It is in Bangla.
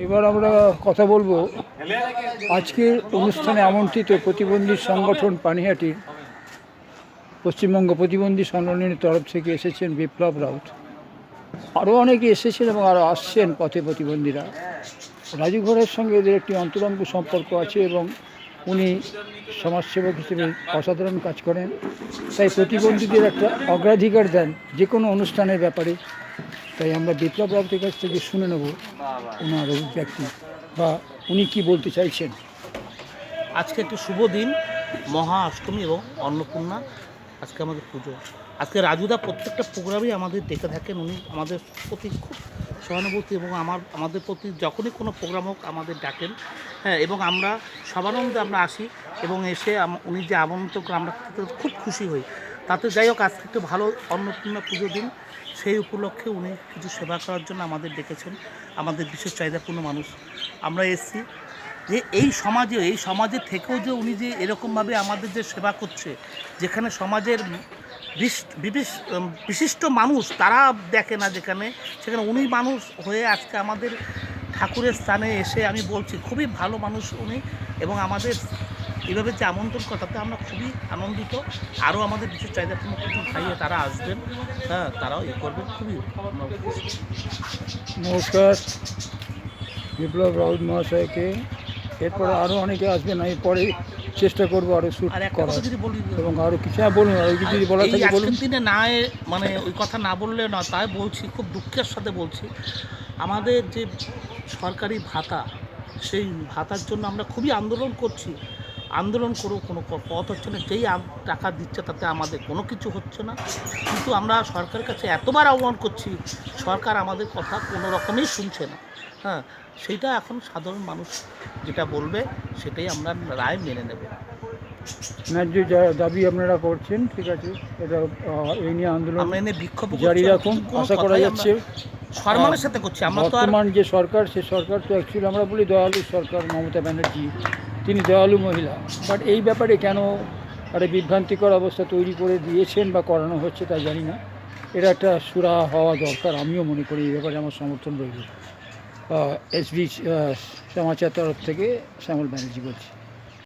এবার আমরা কথা বলবো আজকের অনুষ্ঠানে আমন্ত্রিত প্রতিবন্ধী সংগঠন পানিহাটির পশ্চিমবঙ্গ প্রতিবন্ধী সম্মেলনের তরফ থেকে এসেছেন বিপ্লব রাউত। আরও অনেকে এসেছেন এবং আরও আসছেন পথে প্রতিবন্ধীরা। রাজু ঘোড়ের সঙ্গে এদের একটি অন্তরঙ্গ সম্পর্ক আছে এবং উনি সমাজসেবক হিসেবে অসাধারণ কাজ করেন। তাই প্রতিবন্ধীদের একটা অগ্রাধিকার দেন যে কোনো অনুষ্ঠানের ব্যাপারে। তাই আমরা বিপ্লব রাউতের কাছ থেকে শুনে নেব ওনার অভিব্যক্তি বা উনি কি বলতে চাইছেন। আজকে একটি শুভ দিন, মহা অষ্টমী এবং অন্নপূর্ণা। আজকে আমাদের পুজো। আজকে রাজুদা প্রত্যেকটা প্রোগ্রামেই আমাদের দেখে থাকেন। উনি আমাদের প্রতি খুব সহানুভূতি এবং আমাদের প্রতি যখনই কোনো প্রোগ্রাম হোক আমাদের ডাকেন। হ্যাঁ, এবং আমরা সবানন্দে আমরা আসি এবং এসে উনি যে আমন্ত্রণ করে আমরা খুব খুশি হই। তাতে যাই হোক, আজকে একটু ভালো অন্নপূর্ণা পুজো দিন, সেই উপলক্ষে উনি কিছু সেবা করার জন্য আমাদের ডেকেছেন। আমাদের বিশেষ চাহিদাপূর্ণ মানুষ আমরা এসেছি যে এই সমাজে থেকেও যে উনি যে এরকমভাবে আমাদের যে সেবা করছে, যেখানে সমাজের বিশিষ্ট মানুষ তারা দেখে না, সেখানে উনি মানুষ হয়ে আজকে আমাদের ঠাকুরের স্থানে এসে, আমি বলছি খুবই ভালো মানুষ উনি। এবং আমাদের এইভাবে যে আমন্ত্রণ করাতে আমরা খুবই আনন্দিত। আরও আমাদের বিশেষ চাহিদাপূর্ণ কিছু খাইয়ে তারা আসবেন, হ্যাঁ, তারাও করবেন। খুবই নমস্কার বিপ্লব রাউত মহাশয়কে। এরপরে আরও অনেকে আসবেন, আমি পরে চেষ্টা করবো আরও শুট করার এবং আরও কিছু বলুন, আরও কিছু যদি বলা থাকে বলুন। দিনে না মানে ওই কথা না বললে না, তাই বলছি, খুব দুঃখের সাথে বলছি। আমাদের যে সরকারি ভাতা, সেই ভাতার জন্য আমরা খুবই আন্দোলন করছি। আন্দোলন করেও কোনো পথ হচ্ছে না। যেই টাকা দিচ্ছে তাতে আমাদের কোনো কিছু হচ্ছে না। কিন্তু আমরা সরকারের কাছে এতবার আহ্বান করছি, সরকার আমাদের কথা কোনো রকমই শুনছে না। হ্যাঁ, সেইটা এখন সাধারণ মানুষ যেটা বলবে সেটাই আমরা রায় মেনে নেব। ন্যায্য দাবি আপনারা করছেন, ঠিক আছে, এটা এই নিয়ে আন্দোলন আমরা এনে বিক্ষোভ জারি রাখুন। আশা করা যাচ্ছে সম্মানের সাথে করছি। আমরা তো বর্তমান যে সরকার, সে সরকার তো অ্যাকচুয়ালি আমরা বলি দয়ালু সরকার, মমতা ব্যানার্জি, তিনি দয়ালু মহিলা। বাট এই ব্যাপারে কেন একটা বিভ্রান্তিকর অবস্থা তৈরি করে দিয়েছেন বা করানো হচ্ছে তা জানি না। এটা একটা সুরাহা হওয়া দরকার, আমিও মনে করি। এই ব্যাপারে আমার সমর্থন রইল। এসবি সমাচার তরফ থেকে শ্যামল ব্যানার্জি বলছি।